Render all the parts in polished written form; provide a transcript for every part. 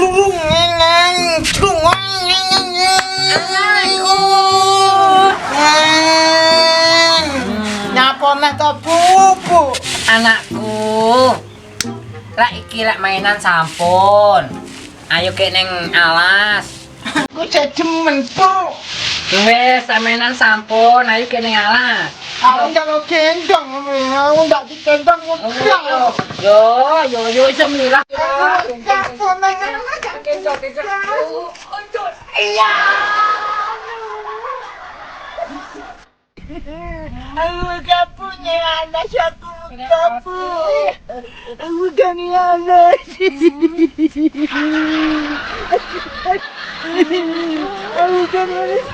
Anakku. Nyapa meh to bubu. Anakku. Lah iki lek mainan sampun. Ayo kek neng alas. Aku demen, Bu. Wes, mainan sampun, ayo kek neng alas. Aku njaluk gendong, aku ndak digendong ngobrol. Yo, semilah. Gendong. Iya. Aku gak punya anak, aku gak punya. Aku gak punya anak. Aku gak punya.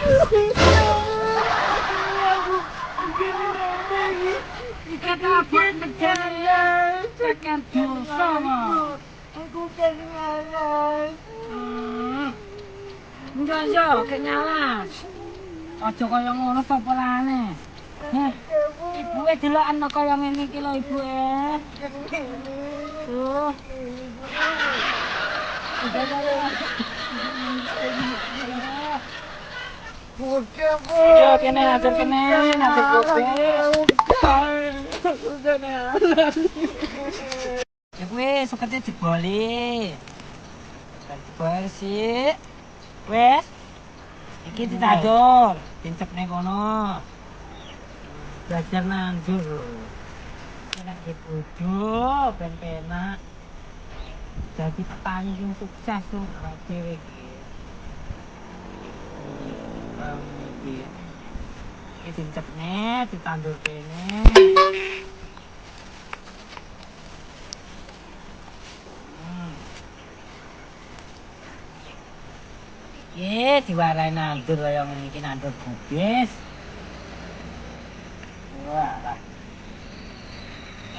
Enggak yo, kenyalan. Aja kaya ngono popolane. Heh. Ibuke delokan kaya ngene iki lho ibuke. Tuh. Yo kene atur kene, atur kopi. Ya wis, sukete diboli. Diboli sih. Wes. Iki ditandur, dicepne kono. Belajar nandur. Enak dibodoh, ben penak. Jadi petani sing sukses tuh awake dhewe iki. Iki dicepne, ditandur kene. Diwarai nandur kaya ngene iki nandur bubis. Wah.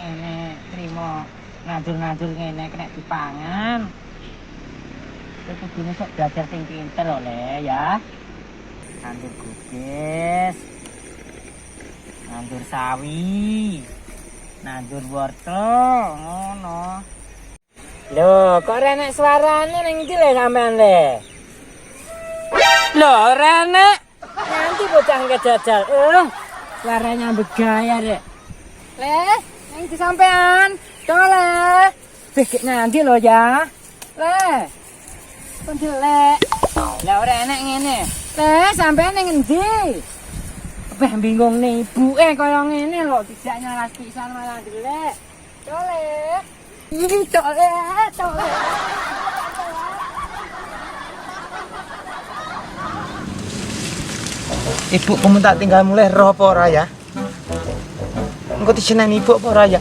Ngene trimo nandur-nandur ngene kena dipangan. Kowe kudune sok belajar sing pinter lho Le ya. Nandur bubis. Nandur sawi. Nandur wortel ngono. Lho, kok renek suarane ning ndi Le sampean Le? Loh, Renek, nanti bocah ngejajal. Suaranya begaya, Dek. Le, yang disampean. Tole. Begit nanti lo ya. Le. Pendelek. Lah Renek ngene. Le, sampean ning endi? Beh bingung nih ibuke kaya ngene lho, tidak nyalas pisan malah ndelek. Tole. Ih, tole. Ibu, kamu tak tinggal mulai roh apa ora ya? Engko diseneni ibu apa ora ya?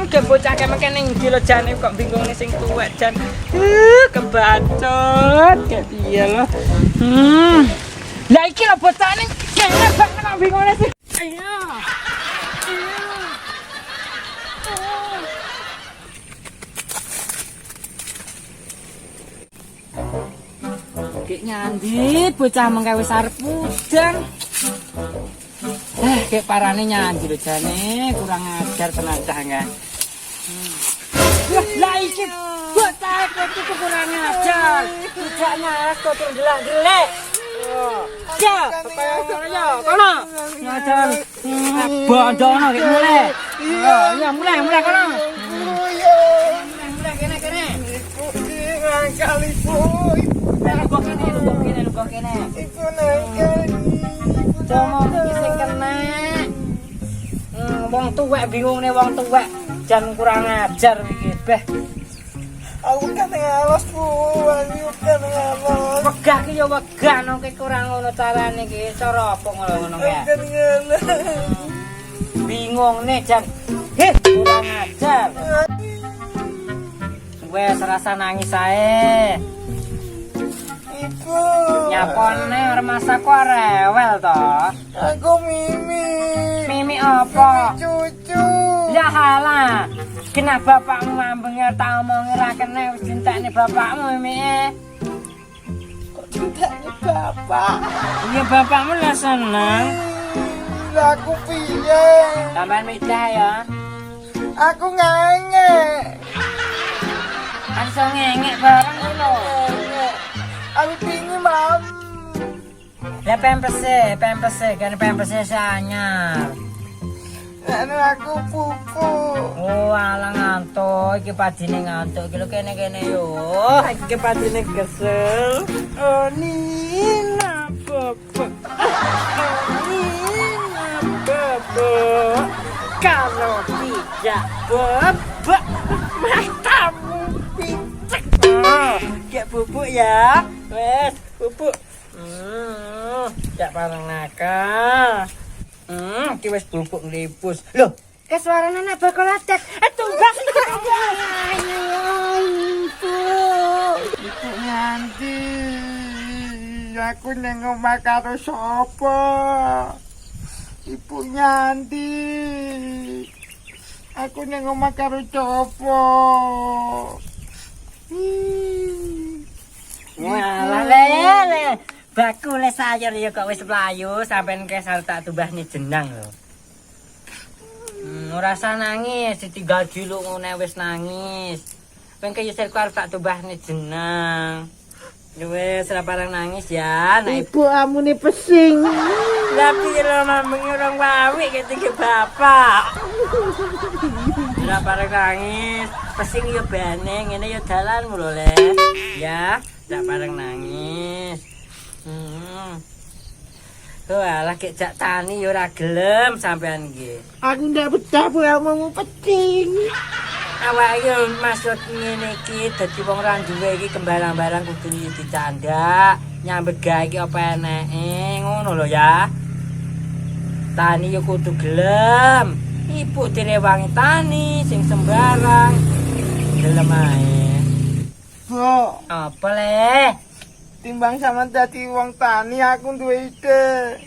Ke bocah kemeken ning ndi lo jane kok bingung ning sing tuwek jan. Kebacot, kayak piye lo. Lah iki lo bocah ning kene kok bingung ning sing. Ayo. Kayak nyandi, bocah mengke wis arep mudeng. Kayak parane nyandi lho jane, kurang ajar tenan cah enggak. Lah iki bocah iki kurang ajar. Tidak nyaras kok ndelak-ndelek. Ya, kaya ngono kono. Ngajar. Bondono iki mulai. Ya mulai kono. Mulai kene. Kali Lupa kene. Iku nangkali. Cuma sing kena. Wong tuwek bingung nih wong tuwek. Jan kurang ajar iki, Beh. Aku kan ngalos, Bu. Aku kan ngalos. Wegah ki ya wegah nang kurang ngono carane iki. Cara apa ngono ya? Bingung nih Jan. Kurang ajar. Wes rasa nangis ae. Ibu. Nyapone remasaku rewel to. Aku Mimi. Mimi apa? Cucu. Ya halah. Kena bapakmu ambenge tak omongi ra kene wis dintekne bapakmu Mimi. Kok dintekne bapak? Iya bapakmu lah seneng. Lah aku piye? Sampeyan midah ya. Aku ngengek. Kan iso ngengek bareng ngono. Aku pingin mam. Ya pempes kan pempes anyar. Anu aku pupu. Oh, alah ngantuk, iki padine ngantuk. Iki lho kene-kene yo. Iki padine kesel. Oh Nina Bobo. Nina Bobo. Kalau tidak bobok matamu picek. Oh, kayak bubuk ya. Wes, bubuk. Jak parang nakal. Iki wis bubuk nglipus. Loh, ke suarane nek bakal atek. Tumbas. Ibu Nyanti. Aku nang omah karo sapa? Ibu Nyanti. Aku nang omah karo sapa? Walah le. Bakule sayur ya kok wis mlayu sampean kesal tak tumbahne jenang lho. Ora usah nangis, ditinggal diluk ngene wis nangis. Pengke yo serku arep tak tumbahne jenang. Wis ora parang nangis ya. Ibu amune pesing. Lah piye lho mameng orang wawi ketika bapak. Ora parang nangis, pesing yo bane ngene yo dalanmu lho le. Ya, ora parang nangis. Wah, lagi jak tani ya ora gelem sampean iki. Aku ndak betah mau pesing. Awake yo maksud ngene iki dadi wong ra duwe iki kembarang-barang kudu dicandak, nyambet gawe iki apa eneke, ngono lho ya. Tani yo kudu gelem. Ibu direwangi tani sing sembarang. Gelem ae. Bu, Apa le? timbang sama dadi wong tani aku duwe ide.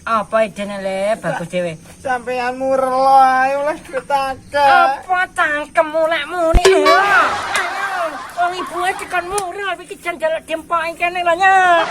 Apa idene le? Bagus dhewe. Sampeyan murlo ae oleh ketake. Apa cangkemmu lek muni? Ayo, wong ibuke dikon murah iki jan jaluk dempoke kene lho nya.